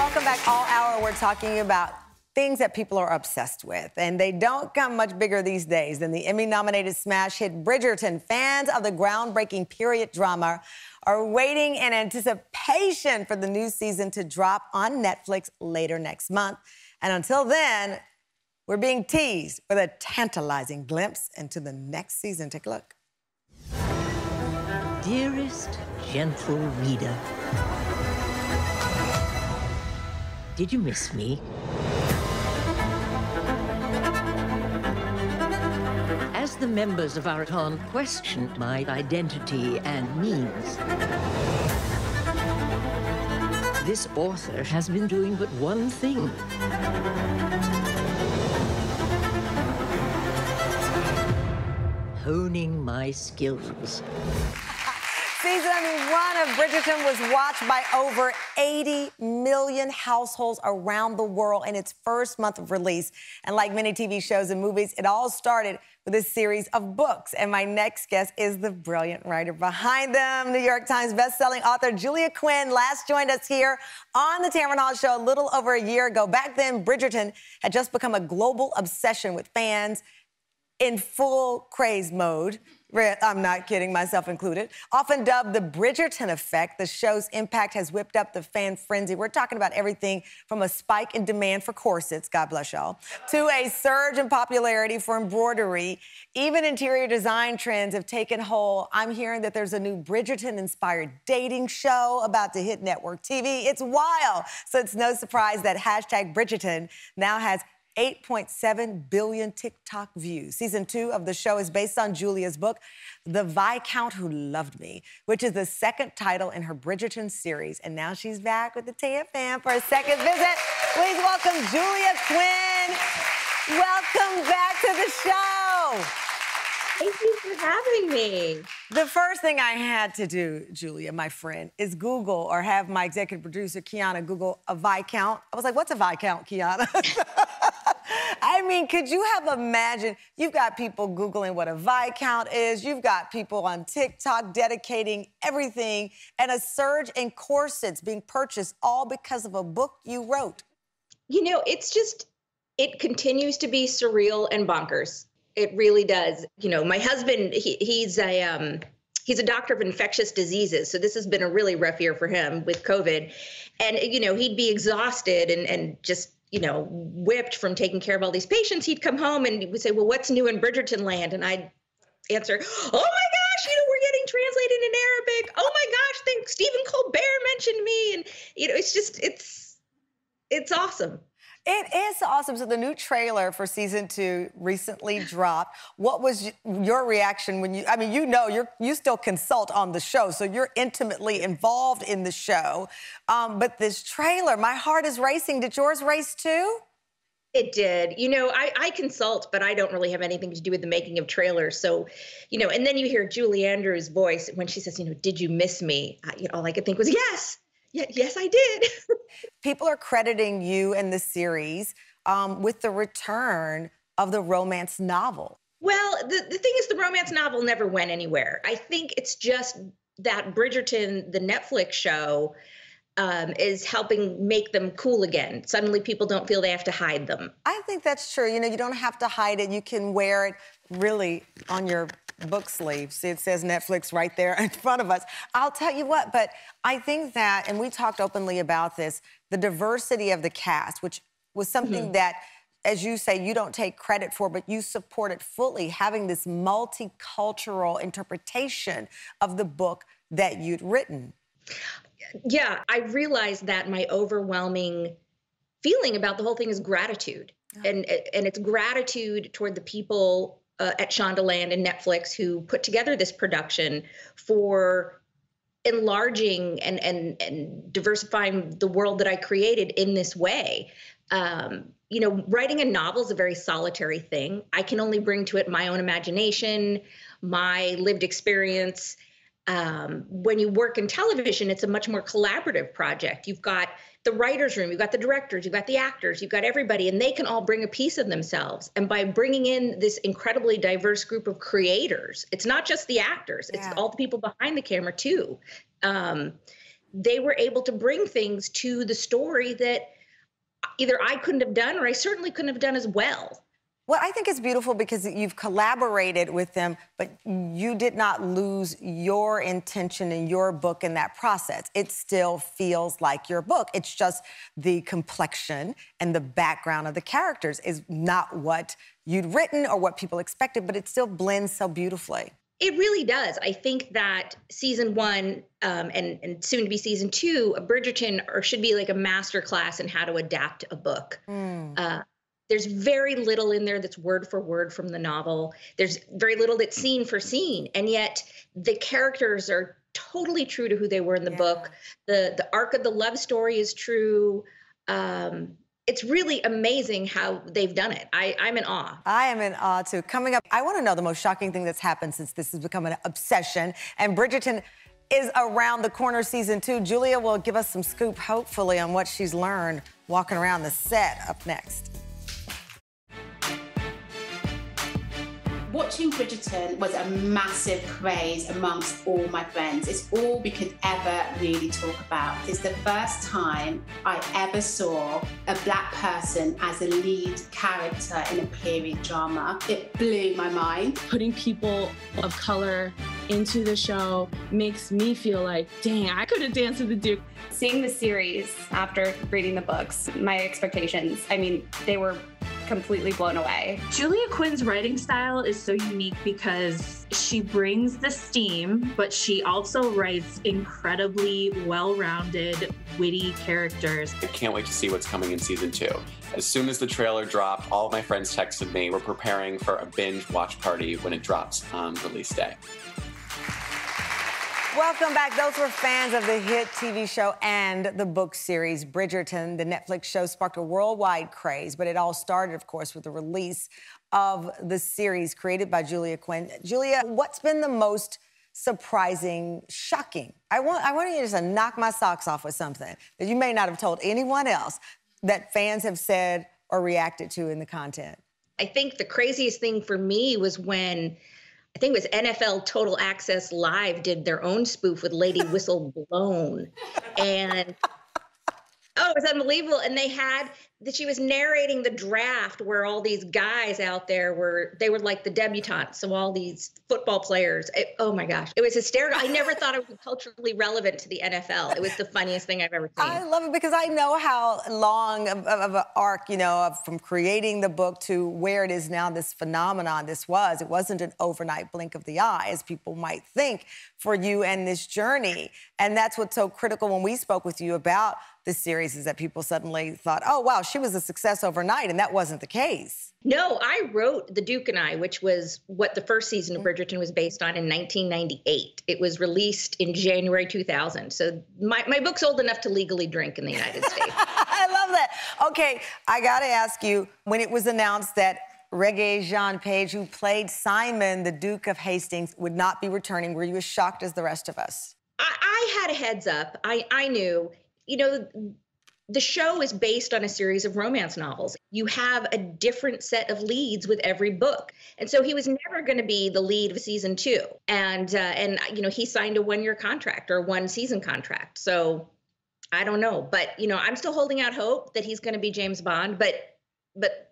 Welcome back. All hour, we're talking about things that people are obsessed with, and they don't come much bigger these days than the Emmy-nominated smash hit Bridgerton. Fans of the groundbreaking period drama are waiting in anticipation for the new season to drop on Netflix later next month. And until then, we're being teased with a tantalizing glimpse into the next season. Take a look. Dearest, gentle reader, did you miss me? As the members of our town questioned my identity and means, this author has been doing but one thing. Honing my skills. Season 1 of Bridgerton was watched by over 80 million households around the world in its first month of release. And like many TV shows and movies, it all started with a series of books. And my next guest is the brilliant writer behind them, New York Times bestselling author Julia Quinn. Last joined us here on the Tamron Hall show a little over a year ago. Back then, Bridgerton had just become a global obsession with fans in full craze mode. I'm not kidding, myself included. Often dubbed the Bridgerton effect, the show's impact has whipped up the fan frenzy. We're talking about everything from a spike in demand for corsets, God bless y'all, to a surge in popularity for embroidery. Even interior design trends have taken hold. I'm hearing that there's a new Bridgerton-inspired dating show about to hit network TV. It's wild. So it's no surprise that hashtag Bridgerton now has 8.7 billion TikTok views. Season 2 of the show is based on Julia's book, The Viscount Who Loved Me, which is the second title in her Bridgerton series. And now she's back with the TFM for a second visit. Please welcome Julia Quinn. Welcome back to the show. Thank you for having me. The first thing I had to do, Julia, my friend, is Google or have my executive producer, Kiana, Google a Viscount. I was like, what's a Viscount, Kiana? I mean, could you have imagined, you've got people Googling what a Viscount is, you've got people on TikTok dedicating everything, and a surge in corsets being purchased all because of a book you wrote. You know, it's just, it continues to be surreal and bonkers. It really does. You know, my husband, he's a doctor of infectious diseases. So this has been a really rough year for him with COVID. And, you know, he'd be exhausted and just, you know, whipped from taking care of all these patients. He'd come home and he would say, well, what's new in Bridgerton land? And I'd answer, oh my gosh, you know, we're getting translated in Arabic. Oh my gosh, think Stephen Colbert mentioned me. And, you know, it's just, it's awesome. It is awesome. So the new trailer for season 2 recently dropped. What was your reaction when you, I mean, you still consult on the show, so you're intimately involved in the show. But this trailer, my heart is racing. Did yours race too? It did. You know, I consult, but I don't really have anything to do with the making of trailers. So, you know, and then you hear Julie Andrews' voice when she says, you know, did you miss me? All I could think was, yes. Yes, I did. People are crediting you and the series with the return of the romance novel. Well, the thing is, the romance novel never went anywhere. I think it's just that Bridgerton, the Netflix show, is helping make them cool again. Suddenly people don't feel they have to hide them. I think that's true. You know, you don't have to hide it. You can wear it really on your book sleeve. See, it says Netflix right there in front of us. I'll tell you what, but I think that, and we talked openly about this, the diversity of the cast, which was something that, as you say, you don't take credit for, but you support it fully, having this multicultural interpretation of the book that you'd written. Yeah, I realized that my overwhelming feeling about the whole thing is gratitude. And it's gratitude toward the people at Shondaland and Netflix who put together this production for enlarging and diversifying the world that I created in this way. You know, writing a novel is a very solitary thing. I can only bring to it my own imagination, my lived experience. When you work in television, it's a much more collaborative project. You've got the writer's room, you've got the directors, you've got the actors, you've got everybody, and they can all bring a piece of themselves. And by bringing in this incredibly diverse group of creators, it's not just the actors, it's all the people behind the camera too. they were able to bring things to the story that either I couldn't have done or I certainly couldn't have done as well. Well, I think it's beautiful because you've collaborated with them, but you did not lose your intention in your book in that process. It still feels like your book. It's just the complexion and the background of the characters is not what you'd written or what people expected, but it still blends so beautifully. It really does. I think that season 1 and soon to be season 2 of Bridgerton should be like a master class in how to adapt a book. There's very little in there that's word for word from the novel. There's very little that's scene for scene. And yet the characters are totally true to who they were in the book. The arc of the love story is true. It's really amazing how they've done it. I'm in awe. I am in awe, too. Coming up, I want to know the most shocking thing that's happened since this has become an obsession. And Bridgerton is around the corner, season 2. Julia will give us some scoop, hopefully, on what she's learned walking around the set up next. Watching Bridgerton was a massive craze amongst all my friends. It's all we could ever really talk about. It's the first time I ever saw a Black person as a lead character in a period drama. It blew my mind. Putting people of color into the show makes me feel like, dang, I could have danced with the Duke. Seeing the series after reading the books, my expectations, I mean, they were completely blown away. Julia Quinn's writing style is so unique because she brings the steam, but she also writes incredibly well-rounded, witty characters. I can't wait to see what's coming in season 2. As soon as the trailer dropped, all of my friends texted me. We're preparing for a binge watch party when it drops on release day. Welcome back. Those were fans of the hit TV show and the book series Bridgerton. The Netflix show sparked a worldwide craze, but it all started, of course, with the release of the series created by Julia Quinn. Julia, what's been the most surprising, shocking? I want you to just knock my socks off with something that you may not have told anyone else that fans have said or reacted to in the content. I think the craziest thing for me was when I think it was NFL Total Access Live did their own spoof with Lady Whistle Blown. And oh, it was unbelievable. And she was narrating the draft where all these guys out there they were like the debutantes. So all these football players, oh my gosh, it was hysterical. I never thought it would be culturally relevant to the NFL. It was the funniest thing I've ever seen. I love it because I know how long of an arc, from creating the book to where it is now, this phenomenon this was. It wasn't an overnight blink of the eye, as people might think, for you and this journey. And that's what's so critical when we spoke with you about the series is that people suddenly thought, oh, wow, she was a success overnight, and that wasn't the case. No, I wrote The Duke and I, which was what the first season of Bridgerton was based on in 1998. It was released in January 2000. So my book's old enough to legally drink in the United States. I love that. Okay, I got to ask you, when it was announced that Regé-Jean Page, who played Simon, the Duke of Hastings, would not be returning, were you as shocked as the rest of us? I had a heads up. I knew. The show is based on a series of romance novels. You have a different set of leads with every book. And so he was never going to be the lead of season 2. And he signed a 1-year contract or 1-season contract. So I don't know. But, I'm still holding out hope that he's going to be James Bond. But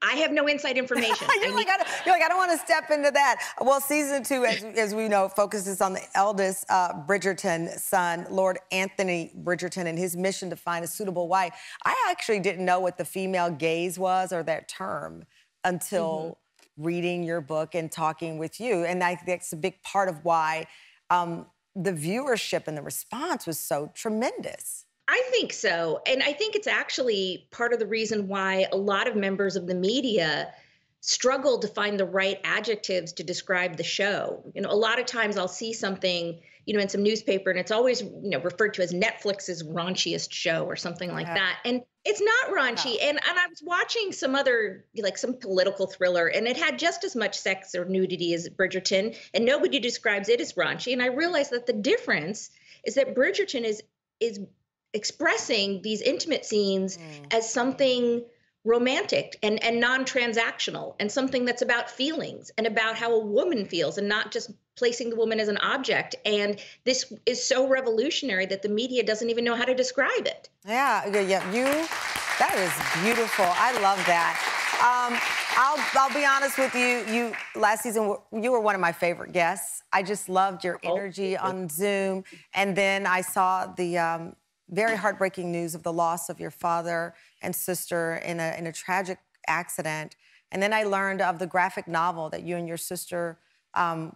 I have no inside information. I don't want to step into that. Well, season 2, as we know, focuses on the eldest Bridgerton son, Lord Anthony Bridgerton, and his mission to find a suitable wife. I actually didn't know what the female gaze was or that term until reading your book and talking with you. And I think that's a big part of why the viewership and the response was so tremendous. I think so. And I think it's actually part of the reason why a lot of members of the media struggle to find the right adjectives to describe the show. A lot of times I'll see something, in some newspaper and it's always, referred to as Netflix's raunchiest show or something like that. And it's not raunchy. No. And I was watching some other, some political thriller, and it had just as much sex or nudity as Bridgerton, and nobody describes it as raunchy. And I realized that the difference is that Bridgerton is expressing these intimate scenes as something romantic and non-transactional, and something that's about feelings and about how a woman feels, and not just placing the woman as an object. And this is so revolutionary that the media doesn't even know how to describe it. Yeah, that is beautiful. I love that. I'll be honest with you. Last season, you were one of my favorite guests. I just loved your energy on Zoom. And then I saw the very heartbreaking news of the loss of your father and sister in a tragic accident. And then I learned of the graphic novel that you and your sister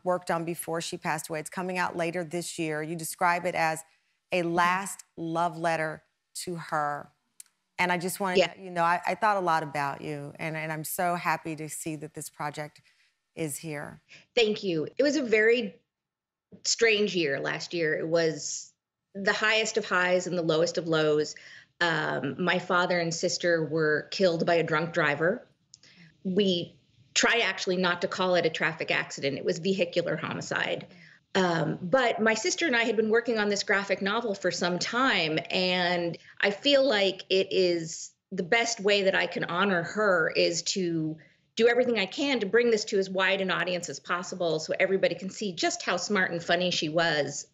worked on before she passed away. It's coming out later this year. You describe it as a last love letter to her. And I just wanted to, you know, I thought a lot about you, and I'm so happy to see that this project is here. Thank you. It was a very strange year last year. It was the highest of highs and the lowest of lows. My father and sister were killed by a drunk driver. We try actually not to call it a traffic accident. It was vehicular homicide. But my sister and I had been working on this graphic novel for some time, and I feel like it is the best way that I can honor her is to do everything I can to bring this to as wide an audience as possible so everybody can see just how smart and funny she was.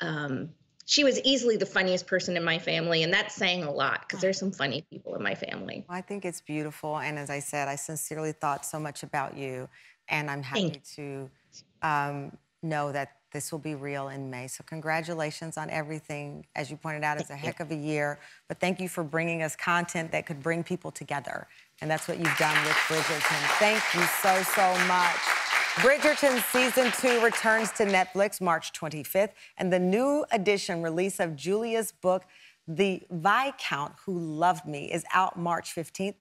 She was easily the funniest person in my family, and that's saying a lot because there's some funny people in my family. Well, I think it's beautiful, and as I said, I sincerely thought so much about you, and I'm happy to know that this will be real in May. So congratulations on everything. As you pointed out, it's a heck of a year, but thank you for bringing us content that could bring people together, and that's what you've done with Bridgerton. Thank you so, so much. Bridgerton Season 2 returns to Netflix March 25th, and the new edition release of Julia's book, The Viscount Who Loved Me, is out March 15th.